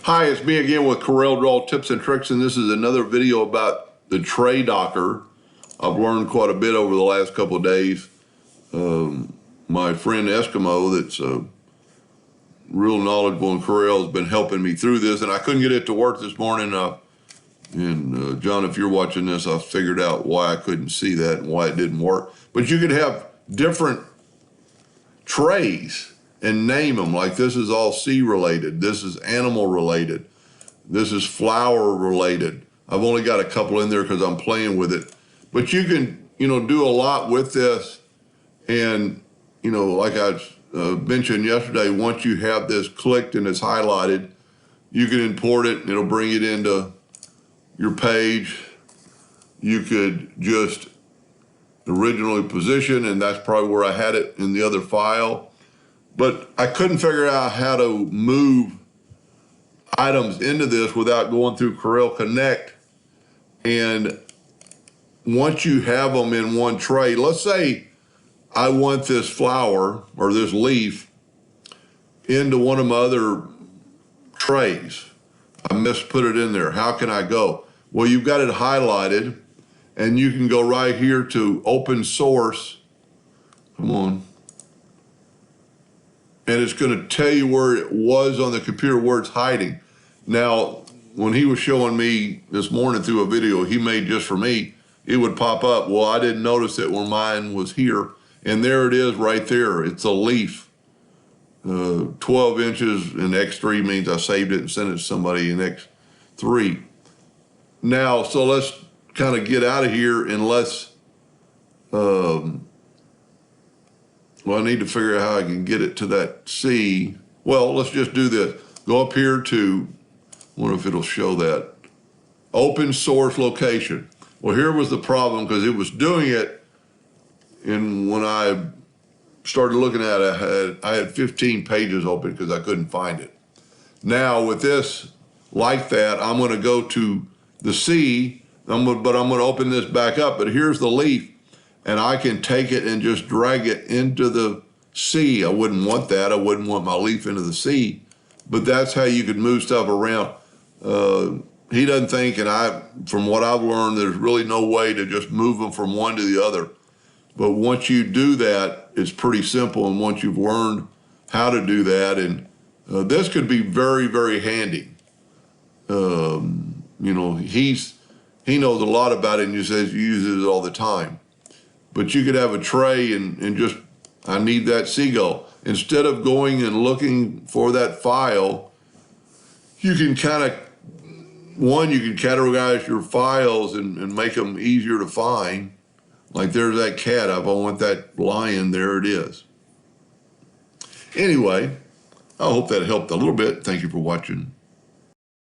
Hi, it's me again with Corel Draw Tips and Tricks, and this is another video about the tray docker. I've learned quite a bit over the last couple of days. My friend Eskimo, that's real knowledgeable in Corel, has been helping me through this, and I couldn't get it to work this morning. John, if you're watching this, I figured out why I couldn't see that and why it didn't work. But you could have different trays and name them, like this is all sea related, this is animal related, this is flower related. I've only got a couple in there because I'm playing with it. But you can, do a lot with this. And, like I mentioned yesterday, once you have this clicked and it's highlighted, you can import it and it'll bring it into your page. You could just originally position, and that's probably where I had it in the other file. But I couldn't figure out how to move items into this without going through Corel Connect. And once you have them in one tray, let's say I want this flower or this leaf into one of my other trays. I misput it in there. How can I go? Well, you've got it highlighted, and you can go right here to open source. Come on. And it's going to tell you where it was on the computer, where it's hiding. Now, when he was showing me this morning through a video he made just for me, it would pop up. Well, I didn't notice it where mine was here. And there it is right there. It's a leaf. 12 inches in X3 means I saved it and sent it to somebody in X3. Now, so let's kind of get out of here and let's, well, I need to figure out how I can get it to that C. Well, let's just do this. Go up here to, I wonder if it'll show that. Open source location. Well, here was the problem because it was doing it, and when I started looking at it, I had 15 pages open because I couldn't find it. Now with this like that, I'm going to go to the C, but I'm going to open this back up. But here's the leaf. And I can take it and just drag it into the C. I wouldn't want that. I wouldn't want my leaf into the C. But that's how you could move stuff around. He doesn't think, and from what I've learned, there's really no way to just move them from one to the other. But once you do that, it's pretty simple. And once you've learned how to do that, and this could be very, very handy. He knows a lot about it, and he says he uses it all the time. But you could have a tray and just, I need that seagull. Instead of going and looking for that file, you can kind of, you can categorize your files and make them easier to find. Like there's that cat, I want that lion, there it is. Anyway, I hope that helped a little bit. Thank you for watching.